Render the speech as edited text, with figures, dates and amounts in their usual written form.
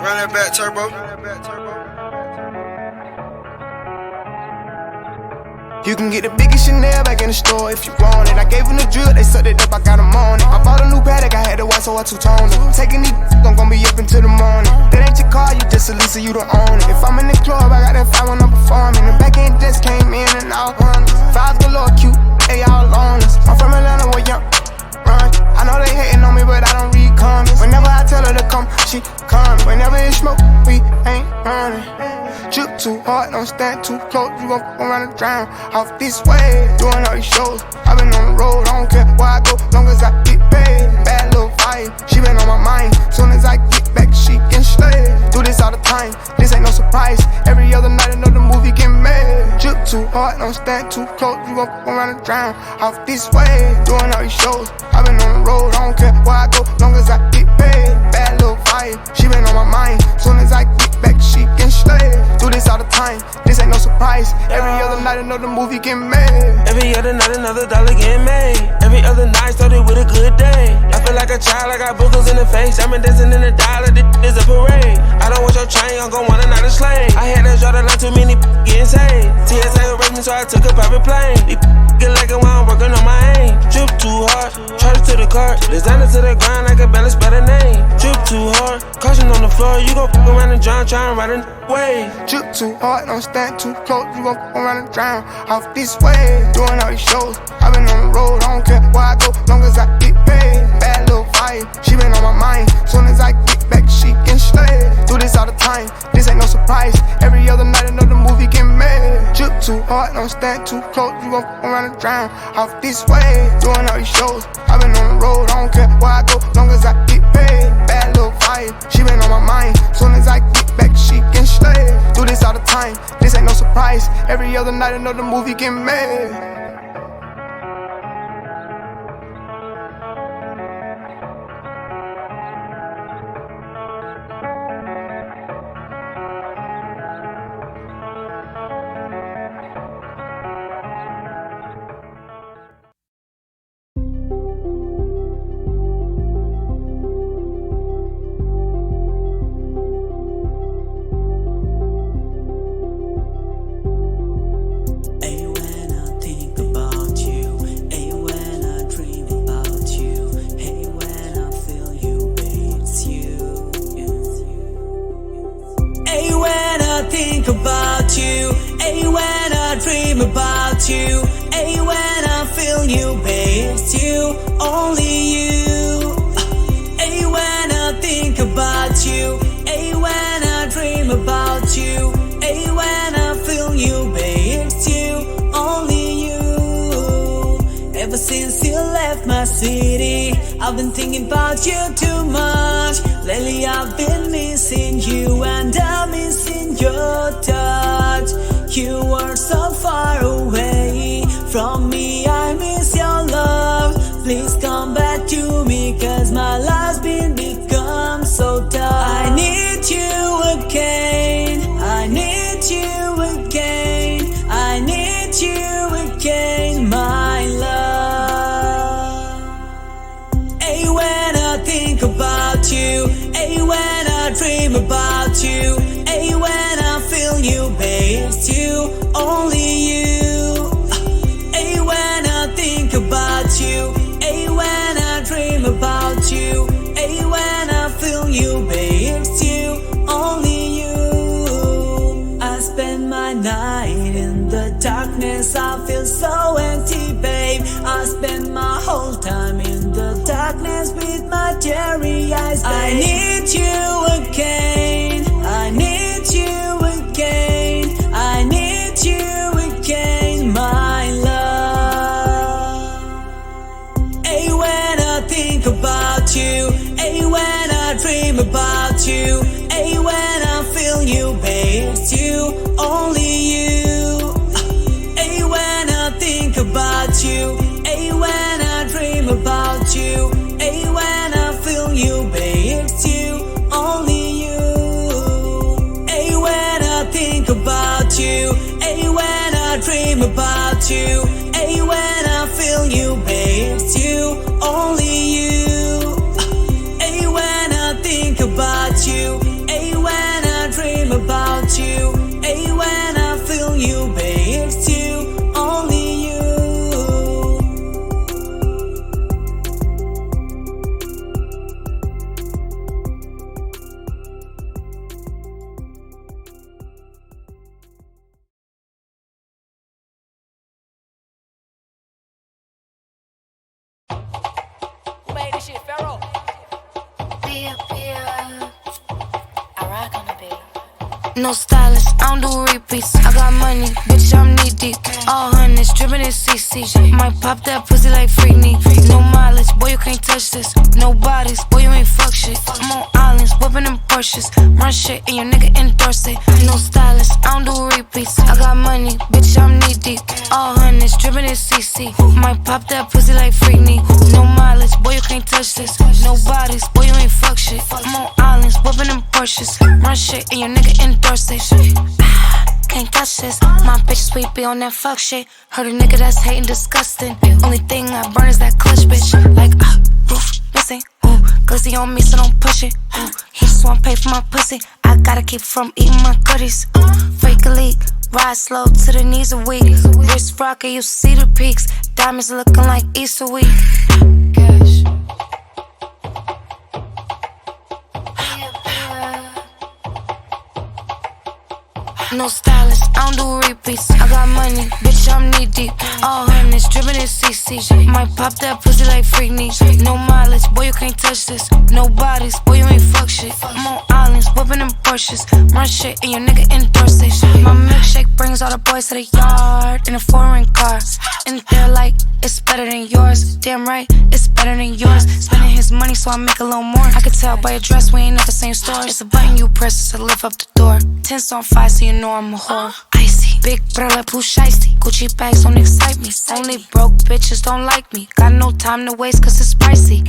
Run that back, turbo. You can get the biggest Chanel back in the store if you want it. I gave them the drill, they sucked it up, I got them on it. I bought a new Patek, I had to watch, so I two-toned it. Taking these, I'm gon' be up until the morning. That ain't your car, you just a Lisa, you don't own it. If I'm in the club, I got that 5 when I'm performing. The back end just came in and out. Fives galore, cute, they all on us. I'm from Atlanta, where young run. I know they hating on me, but I don't read comments. Whenever I tell her to come, she come. Whenever it's smoke, we ain't running. Drip too hard, don't stand too close. You gon' around and drown off this way. Doing all these shows, I been on the road. I don't care where I go, long as I get paid. Bad little vibe, she been on my mind. Soon as I get back, she can slay. Do this all the time, this ain't no surprise. Every other night, another movie get made. Drip too hard, don't stand too close. You gon' around and drown off this way. Doing all these shows, I been on the road. I don't care where I go, long as I get paid. Bad little vibe, she been on my mind. Soon as I get back, she can slay. Do this all the time, this ain't no surprise. Every other night another movie get made. Every other night another dollar get made. Every other night started with a good day. I feel like a child, I got boogers in the face. I'm dancing in the dollar, this is a parade. I don't want your chain, I'm gon' want another slave. I had to draw the line, too many getting saved. TSA arrested me, so I took a private plane. These get like it while I'm working on my aim. Drip too hard, charge it to the cart. Designer to the ground, I can barely spell the name. Drip too hard, caution on the floor. You gon' fuck around and drown, try and ride a way. Drip too hard, don't stand too close. You gon' around and drown off this way. Doing all these shows, I been on the road. I don't care where I go, long as I get paid. Bad little vibe, she been on my mind. Soon as I get back, she can slay. Do this all the time, this ain't no surprise. Every other night another movie get made. Drip too hard, don't stand too close. You gon' around and drown off this way. Doing all these shows, I been on the road. I don't care where I go, long as I get paid. Bad little vibe, she been on my mind. Soon as I get back, she can slay. Do this all the time, this ain't no surprise. Every other night another movie get made. Think about you, hey, when I dream about you, hey, when I feel you, babe, it's you, only you. Hey, when I think about you, hey, when I dream about you, hey, when I feel you, babe, it's you, only you. Ever since you left my city, I've been thinking about you too much. Lately I've been missing you and I'm missing your touch. You are so far away from me, I miss your love. Please come back to me, cause my life's become so tough. I need you again, I need you again, I need you again, my love. Hey, when I think about you, hey, when I dream about you, hey, when I feel you, babe, it's you, only you. Hey, when I think about you, hey, when I dream about you, hey, when I feel you, babe, it's you, only you. I spend my night in the darkness, I feel so empty, babe. I spend my whole time in the darkness with my teary eyes, babe. I need you again, I need you again, I need you again, my love. Hey, when I think about you, hey, when I dream about you, hey, when I feel you, babe, it's you, only you. Hey, when I think about you, hey, when I dream about you, hey, when I feel you, babe, it's you, only you. Hey, when I think about you, hey, when I dream about you, hey, when I feel you, babe, it's you, only you. Hey, when I think about you, hey, No stylist, I don't do repeats. I got money, bitch, I'm knee deep. All hundreds, drippin' in CC. Might pop that pussy like Freakney. No mileage, boy, you can't touch this. No bodies, boy, you ain't fuck shit. I'm on islands, whippin' them Porsches. Run shit and your nigga endorse it. No stylist, I don't do repeats. I got money, bitch, I'm knee deep. All hundreds, drippin' in CC. Might pop that pussy like Freakney. No mileage, boy, you can't touch this. No bodies, boy, you ain't fuck shit. I'm on islands, whippin' them Porsches. Run shit and your nigga endorse it. Can't touch this. My bitch sweet be on that fuck shit. Heard a nigga that's hating disgusting. Only thing I burn is that clutch, bitch. Like, roof missing. Ooh, glizzy on me, so don't push it. Ooh, he just wanna pay for my pussy. I gotta keep from eating my goodies. Fake a leak, ride slow to the knees are weak. Wrist rocker, you see the peaks. Diamonds looking like Easter week. Cash. No stylist, I don't do repeats. I got money, bitch, I'm knee deep. All hundreds, drippin' in CC. Might pop that pussy like Freakney. No mileage, boy, you can't touch this. No bodies, boy, you ain't fuck shit. I'm on islands, whippin' them Porsches. Run shit and your nigga endorse it. My milkshake brings all the boys to the yard in a foreign car. And they're like, it's better than yours. Damn right, it's better than yours. Spending his money so I make a little more. I could tell by your dress we ain't at the same store. It's a button you press to lift up the door. Tints on fire so you know I'm a whore. Icy, big brother, blue shiesty. Gucci bags don't excite me. Only broke bitches don't like me. Got no time to waste cause it's pricey.